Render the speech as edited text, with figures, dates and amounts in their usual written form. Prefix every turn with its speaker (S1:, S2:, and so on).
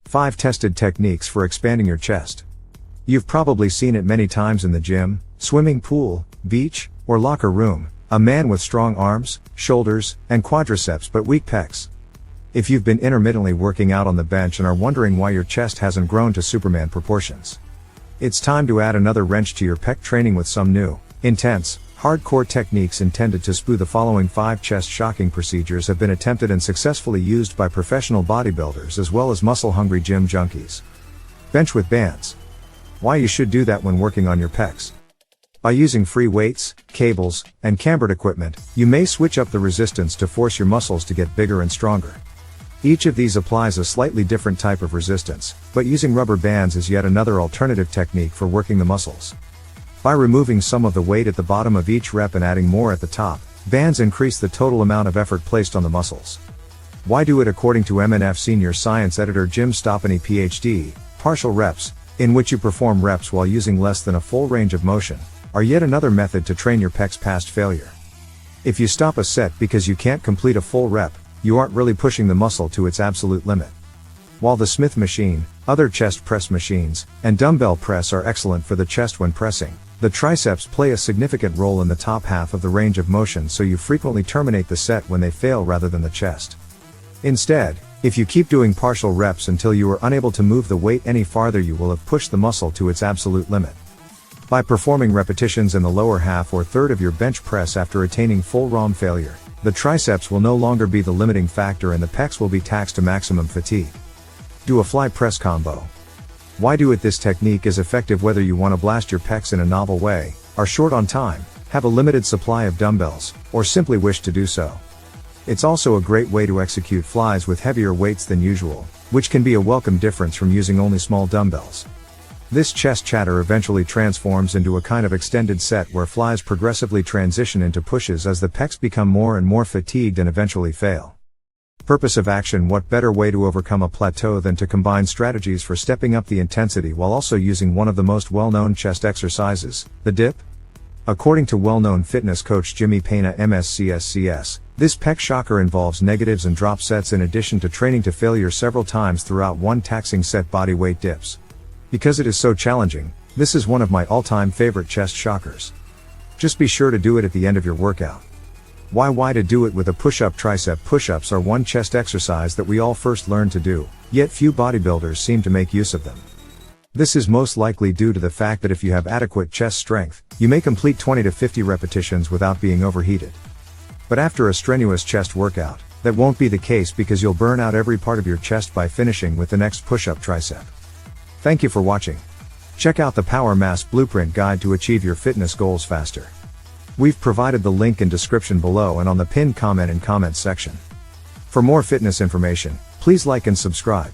S1: 5 tested techniques for expanding your chest. You've probably seen it many times in the gym, swimming pool, beach, or locker room. A man with strong arms, shoulders, and quadriceps but weak pecs. If you've been intermittently working out on the bench and are wondering why your chest hasn't grown to Superman proportions, it's time to add another wrench to your pec training with some new, intense, hardcore techniques intended to spoo. The following 5 chest shocking procedures have been attempted and successfully used by professional bodybuilders as well as muscle-hungry gym junkies. Bench with bands. Why you should do that when working on your pecs. By using free weights, cables, and cambered equipment, you may switch up the resistance to force your muscles to get bigger and stronger. Each of these applies a slightly different type of resistance, but using rubber bands is yet another alternative technique for working the muscles. By removing some of the weight at the bottom of each rep and adding more at the top, bands increase the total amount of effort placed on the muscles. Why do it? According to MNF senior science editor Jim Stoppany PhD, partial reps, in which you perform reps while using less than a full range of motion, are yet another method to train your pecs past failure. If you stop a set because you can't complete a full rep, you aren't really pushing the muscle to its absolute limit. While the Smith machine, other chest press machines, and dumbbell press are excellent for the chest when pressing, the triceps play a significant role in the top half of the range of motion, so you frequently terminate the set when they fail rather than the chest. Instead, if you keep doing partial reps until you are unable to move the weight any farther, you will have pushed the muscle to its absolute limit. By performing repetitions in the lower half or third of your bench press after attaining full ROM failure, the triceps will no longer be the limiting factor and the pecs will be taxed to maximum fatigue. Do a fly press combo. Why do it? This technique is effective whether you want to blast your pecs in a novel way, are short on time, have a limited supply of dumbbells, or simply wish to do so. It's also a great way to execute flies with heavier weights than usual, which can be a welcome difference from using only small dumbbells. This chest chatter eventually transforms into a kind of extended set where flies progressively transition into pushes as the pecs become more and more fatigued and eventually fail. Purpose of action. What better way to overcome a plateau than to combine strategies for stepping up the intensity while also using one of the most well-known chest exercises, the dip? According to well-known fitness coach Jimmy Pena MSCSCS, this pec shocker involves negatives and drop sets in addition to training to failure several times throughout one taxing set body weight dips. Because it is so challenging, this is one of my all-time favorite chest shockers. Just be sure to do it at the end of your workout. Why to do it with a push-up tricep? Push-ups are one chest exercise that we all first learned to do, yet few bodybuilders seem to make use of them. This is most likely due to the fact that if you have adequate chest strength, you may complete 20 to 50 repetitions without being overheated. But after a strenuous chest workout, that won't be the case because you'll burn out every part of your chest by finishing with the next push-up tricep. Thank you for watching. Check out the Power Mass Blueprint Guide to achieve your fitness goals faster. We've provided the link in description below and on the pinned comment in comments section. For more fitness information, please like and subscribe.